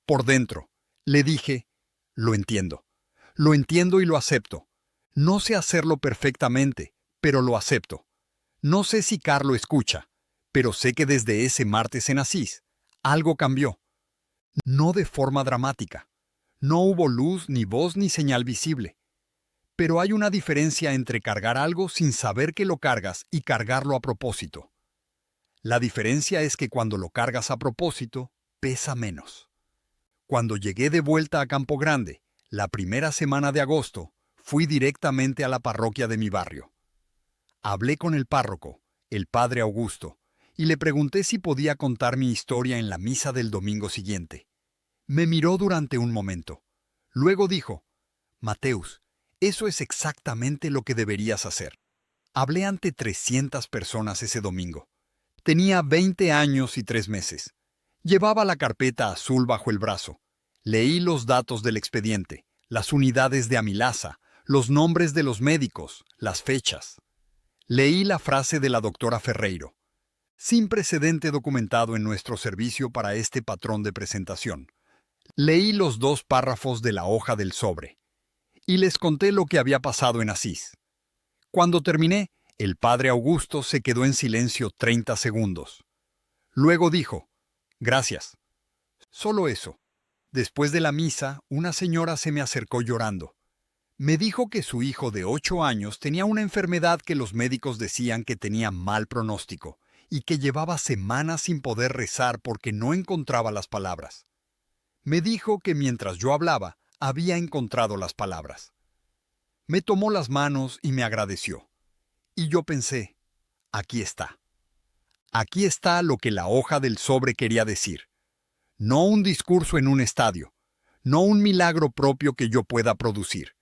por dentro. Le dije, lo entiendo y lo acepto. No sé hacerlo perfectamente, pero lo acepto. No sé si Carlo escucha, pero sé que desde ese martes en Asís, algo cambió. No de forma dramática. No hubo luz, ni voz, ni señal visible. Pero hay una diferencia entre cargar algo sin saber que lo cargas y cargarlo a propósito. La diferencia es que cuando lo cargas a propósito, pesa menos. Cuando llegué de vuelta a Campo Grande, la primera semana de agosto, fui directamente a la parroquia de mi barrio. Hablé con el párroco, el padre Augusto, y le pregunté si podía contar mi historia en la misa del domingo siguiente. Me miró durante un momento. Luego dijo, Mateus, eso es exactamente lo que deberías hacer. Hablé ante 300 personas ese domingo. Tenía 20 años y 3 meses. Llevaba la carpeta azul bajo el brazo. Leí los datos del expediente, las unidades de amilasa, los nombres de los médicos, las fechas. Leí la frase de la doctora Ferreiro, sin precedente documentado en nuestro servicio para este patrón de presentación. Leí los 2 párrafos de la hoja del sobre y les conté lo que había pasado en Asís. Cuando terminé, el padre Augusto se quedó en silencio 30 segundos. Luego dijo, gracias. Solo eso. Después de la misa, una señora se me acercó llorando. Me dijo que su hijo de 8 años tenía una enfermedad que los médicos decían que tenía mal pronóstico y que llevaba semanas sin poder rezar porque no encontraba las palabras. Me dijo que mientras yo hablaba, había encontrado las palabras. Me tomó las manos y me agradeció. Y yo pensé, aquí está. Aquí está lo que la hoja del sobre quería decir. No un discurso en un estadio, no un milagro propio que yo pueda producir.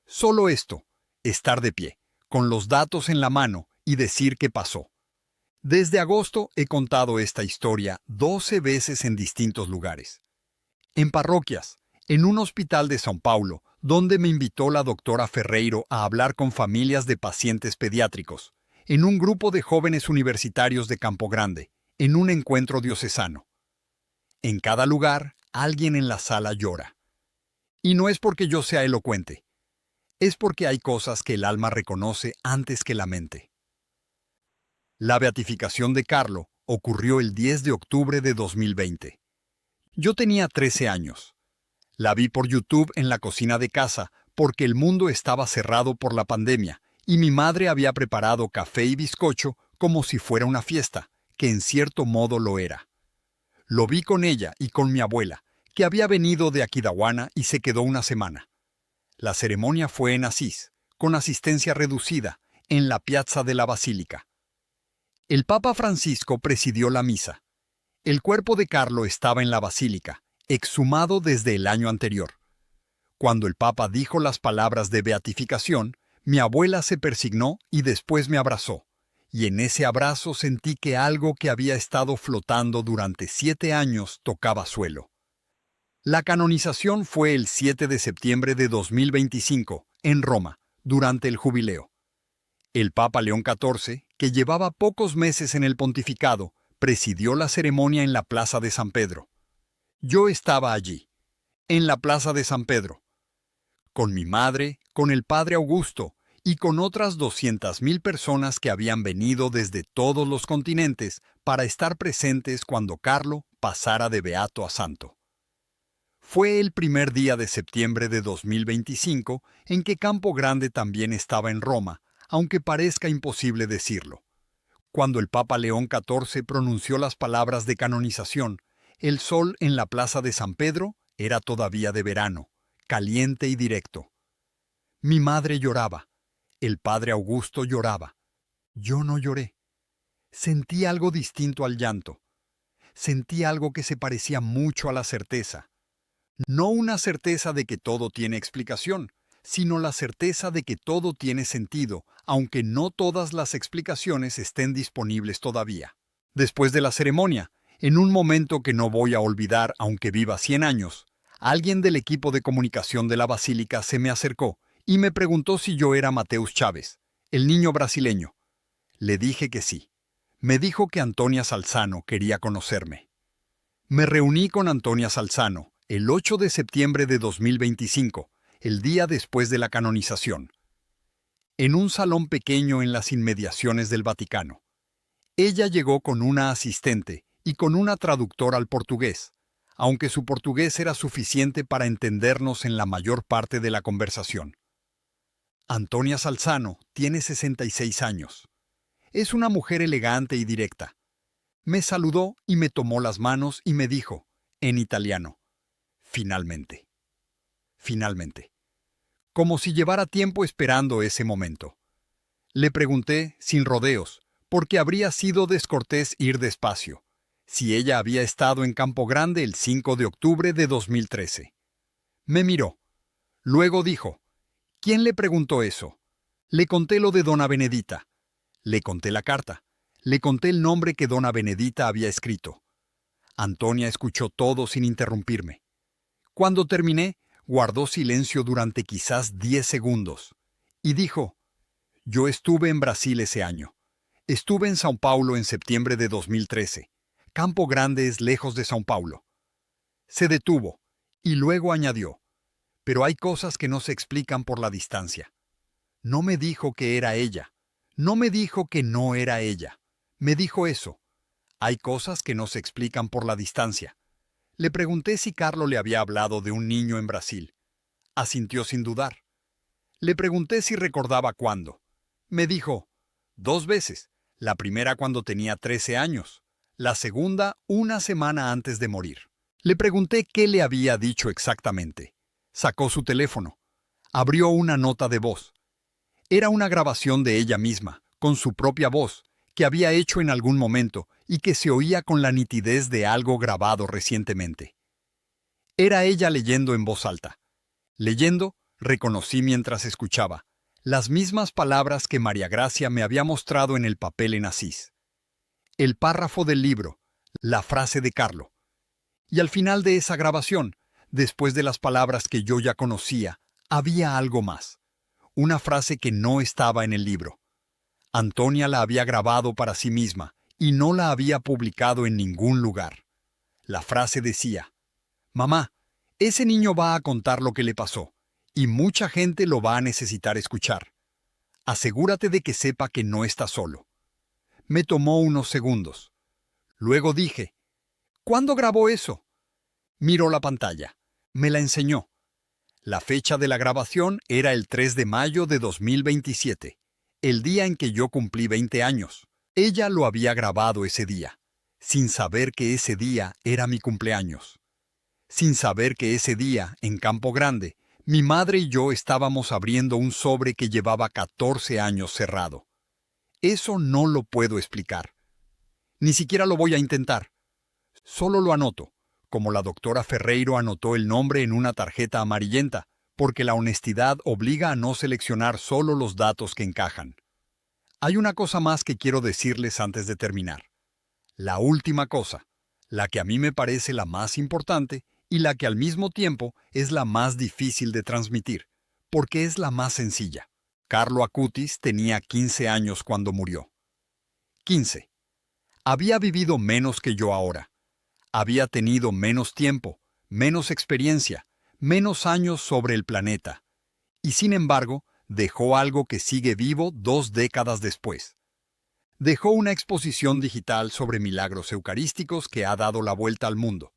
Solo esto, estar de pie, con los datos en la mano y decir qué pasó. Desde agosto he contado esta historia 12 veces en distintos lugares. En parroquias, en un hospital de São Paulo, donde me invitó la doctora Ferreiro a hablar con familias de pacientes pediátricos, en un grupo de jóvenes universitarios de Campo Grande, en un encuentro diocesano. En cada lugar, alguien en la sala llora. Y no es porque yo sea elocuente, es porque hay cosas que el alma reconoce antes que la mente. La beatificación de Carlo ocurrió el 10 de octubre de 2020. Yo tenía 13 años. La vi por YouTube en la cocina de casa porque el mundo estaba cerrado por la pandemia y mi madre había preparado café y bizcocho como si fuera una fiesta, que en cierto modo lo era. Lo vi con ella y con mi abuela, que había venido de Aquidauana y se quedó una semana. La ceremonia fue en Asís, con asistencia reducida, en la piazza de la Basílica. El Papa Francisco presidió la misa. El cuerpo de Carlo estaba en la basílica, exhumado desde el año anterior. Cuando el Papa dijo las palabras de beatificación, mi abuela se persignó y después me abrazó, y en ese abrazo sentí que algo que había estado flotando durante 7 años tocaba suelo. La canonización fue el 7 de septiembre de 2025, en Roma, durante el jubileo. El Papa León XIV, que llevaba pocos meses en el pontificado, presidió la ceremonia en la Plaza de San Pedro. Yo estaba allí, en la Plaza de San Pedro, con mi madre, con el Padre Augusto y con otras 200.000 personas que habían venido desde todos los continentes para estar presentes cuando Carlo pasara de beato a santo. Fue el primer día de septiembre de 2025 en que Campo Grande también estaba en Roma, aunque parezca imposible decirlo. Cuando el Papa León XIV pronunció las palabras de canonización, el sol en la plaza de San Pedro era todavía de verano, caliente y directo. Mi madre lloraba, el Padre Augusto lloraba. Yo no lloré. Sentí algo distinto al llanto. Sentí algo que se parecía mucho a la certeza. No una certeza de que todo tiene explicación, sino la certeza de que todo tiene sentido, aunque no todas las explicaciones estén disponibles todavía. Después de la ceremonia, en un momento que no voy a olvidar aunque viva 100 años, alguien del equipo de comunicación de la Basílica se me acercó y me preguntó si yo era Mateus Chávez, el niño brasileño. Le dije que sí. Me dijo que Antonia Salzano quería conocerme. Me reuní con Antonia Salzano el 8 de septiembre de 2025, el día después de la canonización, en un salón pequeño en las inmediaciones del Vaticano. Ella llegó con una asistente y con una traductora al portugués, aunque su portugués era suficiente para entendernos en la mayor parte de la conversación. Antonia Salzano tiene 66 años. Es una mujer elegante y directa. Me saludó y me tomó las manos y me dijo, en italiano, finalmente. Finalmente. Como si llevara tiempo esperando ese momento. Le pregunté, sin rodeos, porque habría sido descortés ir despacio, si ella había estado en Campo Grande el 5 de octubre de 2013. Me miró. Luego dijo, ¿quién le preguntó eso? Le conté lo de Dona Benedita. Le conté la carta. Le conté el nombre que Dona Benedita había escrito. Antonia escuchó todo sin interrumpirme. Cuando terminé, guardó silencio durante quizás 10 segundos y dijo, yo estuve en Brasil ese año. Estuve en São Paulo en septiembre de 2013. Campo Grande es lejos de São Paulo. Se detuvo y luego añadió, pero hay cosas que no se explican por la distancia. No me dijo que era ella. No me dijo que no era ella. Me dijo eso. Hay cosas que no se explican por la distancia. Le pregunté si Carlo le había hablado de un niño en Brasil. Asintió sin dudar. Le pregunté si recordaba cuándo. Me dijo, 2 veces. La primera cuando tenía 13 años. La segunda, una semana antes de morir. Le pregunté qué le había dicho exactamente. Sacó su teléfono. Abrió una nota de voz. Era una grabación de ella misma, con su propia voz, que había hecho en algún momento y que se oía con la nitidez de algo grabado recientemente. Era ella leyendo en voz alta. Leyendo, reconocí mientras escuchaba, las mismas palabras que María Gracia me había mostrado en el papel en Asís. El párrafo del libro, la frase de Carlo. Y al final de esa grabación, después de las palabras que yo ya conocía, había algo más. Una frase que no estaba en el libro. Antonia la había grabado para sí misma y no la había publicado en ningún lugar. La frase decía, «Mamá, Ese niño va a contar lo que le pasó, y mucha gente lo va a necesitar escuchar. Asegúrate de que sepa que no está solo. Me tomó unos segundos. Luego dije, ¿cuándo grabó eso? Miró la pantalla. Me la enseñó. La fecha de la grabación era el 3 de mayo de 2027, el día en que yo cumplí 20 años. Ella lo había grabado ese día, sin saber que ese día era mi cumpleaños. Sin saber que ese día, en Campo Grande, mi madre y yo estábamos abriendo un sobre que llevaba 14 años cerrado. Eso no lo puedo explicar. Ni siquiera lo voy a intentar. Solo lo anoto, como la doctora Ferreiro anotó el nombre en una tarjeta amarillenta, porque la honestidad obliga a no seleccionar solo los datos que encajan. Hay una cosa más que quiero decirles antes de terminar. La última cosa, la que a mí me parece la más importante y la que al mismo tiempo es la más difícil de transmitir, porque es la más sencilla. Carlo Acutis tenía 15 años cuando murió. 15. Había vivido menos que yo ahora. Había tenido menos tiempo, menos experiencia, menos años sobre el planeta. Y sin embargo, dejó algo que sigue vivo 2 décadas después. Dejó una exposición digital sobre milagros eucarísticos que ha dado la vuelta al mundo.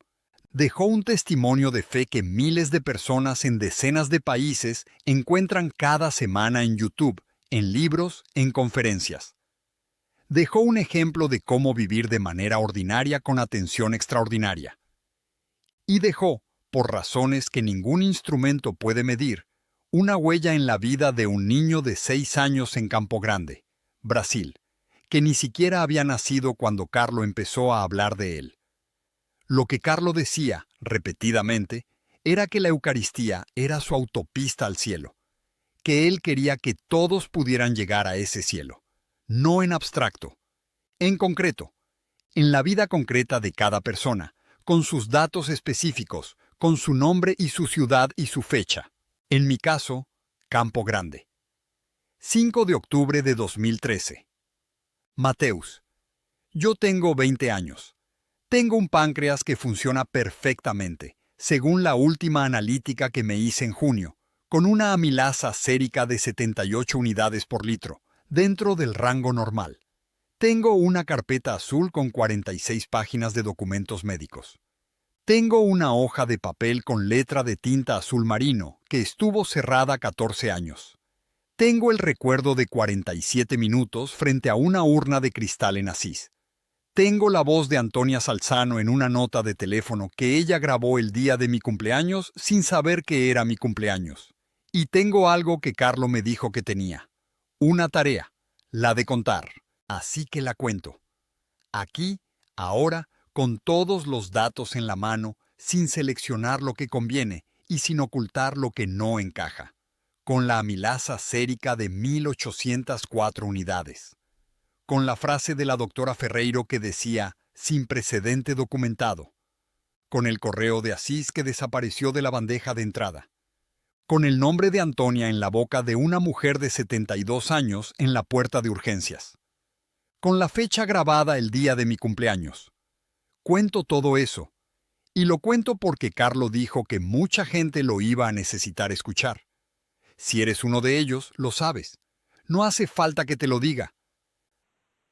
Dejó un testimonio de fe que miles de personas en decenas de países encuentran cada semana en YouTube, en libros, en conferencias. Dejó un ejemplo de cómo vivir de manera ordinaria con atención extraordinaria. Y dejó, por razones que ningún instrumento puede medir, una huella en la vida de un niño de 6 años en Campo Grande, Brasil, que ni siquiera había nacido cuando Carlo empezó a hablar de él. Lo que Carlo decía, repetidamente, era que la Eucaristía era su autopista al cielo, que él quería que todos pudieran llegar a ese cielo, no en abstracto, en concreto, en la vida concreta de cada persona, con sus datos específicos, con su nombre y su ciudad y su fecha. En mi caso, Campo Grande. 5 de octubre de 2013. Mateus. Yo tengo 20 años. Tengo un páncreas que funciona perfectamente, según la última analítica que me hice en junio, con una amilasa sérica de 78 unidades por litro, dentro del rango normal. Tengo una carpeta azul con 46 páginas de documentos médicos. Tengo una hoja de papel con letra de tinta azul marino que estuvo cerrada 14 años. Tengo el recuerdo de 47 minutos frente a una urna de cristal en Asís. Tengo la voz de Antonia Salzano en una nota de teléfono que ella grabó el día de mi cumpleaños sin saber que era mi cumpleaños. Y tengo algo que Carlo me dijo que tenía. Una tarea, la de contar. Así que la cuento. Aquí, ahora, con todos los datos en la mano, sin seleccionar lo que conviene y sin ocultar lo que no encaja. Con la amilasa sérica de 1804 unidades. Con la frase de la doctora Ferreiro que decía, sin precedente documentado. Con el correo de Asís que desapareció de la bandeja de entrada. Con el nombre de Antonia en la boca de una mujer de 72 años en la puerta de urgencias. Con la fecha grabada el día de mi cumpleaños. Cuento todo eso. Y lo cuento porque Carlo dijo que mucha gente lo iba a necesitar escuchar. Si eres uno de ellos, lo sabes. No hace falta que te lo diga.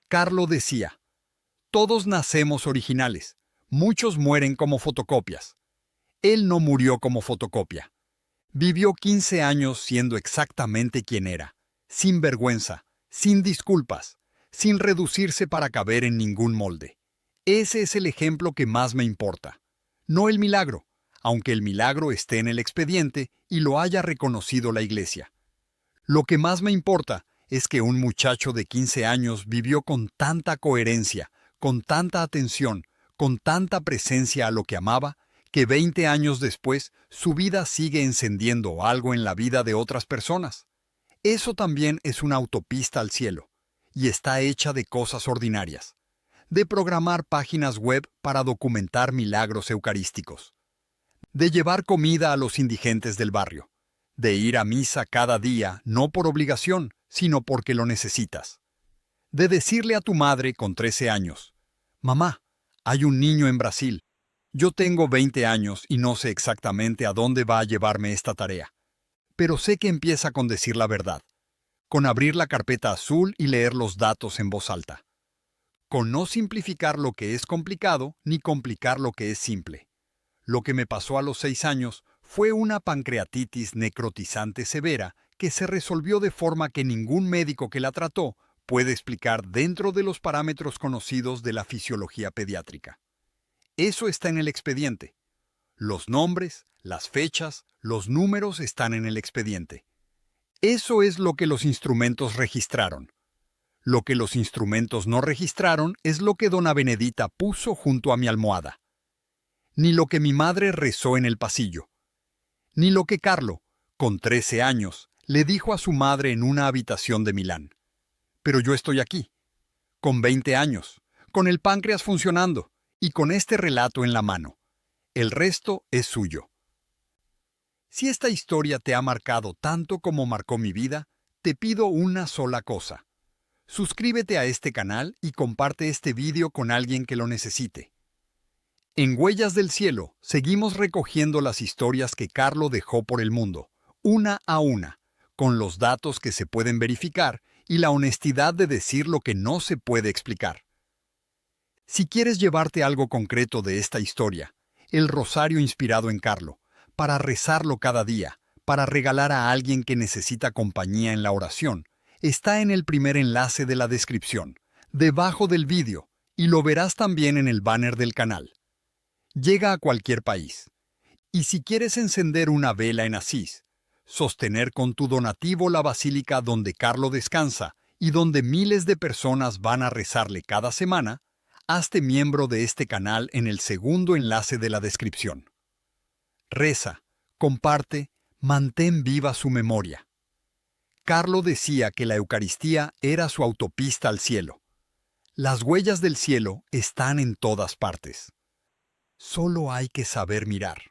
Carlo decía, todos nacemos originales, muchos mueren como fotocopias. Él no murió como fotocopia. Vivió 15 años siendo exactamente quien era, sin vergüenza, sin disculpas, sin reducirse para caber en ningún molde. Ese es el ejemplo que más me importa. No el milagro, aunque el milagro esté en el expediente y lo haya reconocido la Iglesia. Lo que más me importa es que un muchacho de 15 años vivió con tanta coherencia, con tanta atención, con tanta presencia a lo que amaba, que 20 años después su vida sigue encendiendo algo en la vida de otras personas. Eso también es una autopista al cielo, y está hecha de cosas ordinarias. De programar páginas web para documentar milagros eucarísticos. De llevar comida a los indigentes del barrio. De ir a misa cada día, no por obligación, sino porque lo necesitas. De decirle a tu madre con 13 años, «Mamá, hay un niño en Brasil». Yo tengo 20 años y no sé exactamente a dónde va a llevarme esta tarea, pero sé que empieza con decir la verdad, con abrir la carpeta azul y leer los datos en voz alta, con no simplificar lo que es complicado ni complicar lo que es simple. Lo que me pasó a los 6 años fue una pancreatitis necrotizante severa que se resolvió de forma que ningún médico que la trató puede explicar dentro de los parámetros conocidos de la fisiología pediátrica. Eso está en el expediente. Los nombres, las fechas, los números están en el expediente. Eso es lo que los instrumentos registraron. Lo que los instrumentos no registraron es lo que dona Benedita puso junto a mi almohada. Ni lo que mi madre rezó en el pasillo. Ni lo que Carlo, con 13 años, le dijo a su madre en una habitación de Milán. Pero yo estoy aquí, con 20 años, con el páncreas funcionando y con este relato en la mano. El resto es suyo. Si esta historia te ha marcado tanto como marcó mi vida, te pido una sola cosa. Suscríbete a este canal y comparte este vídeo con alguien que lo necesite. En Huellas del Cielo, seguimos recogiendo las historias que Carlo dejó por el mundo, una a una, con los datos que se pueden verificar y la honestidad de decir lo que no se puede explicar. Si quieres llevarte algo concreto de esta historia, el rosario inspirado en Carlo, para rezarlo cada día, para regalar a alguien que necesita compañía en la oración, está en el primer enlace de la descripción, debajo del vídeo, y lo verás también en el banner del canal. Llega a cualquier país. Y si quieres encender una vela en Asís, sostener con tu donativo la basílica donde Carlo descansa y donde miles de personas van a rezarle cada semana, hazte miembro de este canal en el segundo enlace de la descripción. Reza, comparte, mantén viva su memoria. Carlo decía que la Eucaristía era su autopista al cielo. Las huellas del cielo están en todas partes. Solo hay que saber mirar.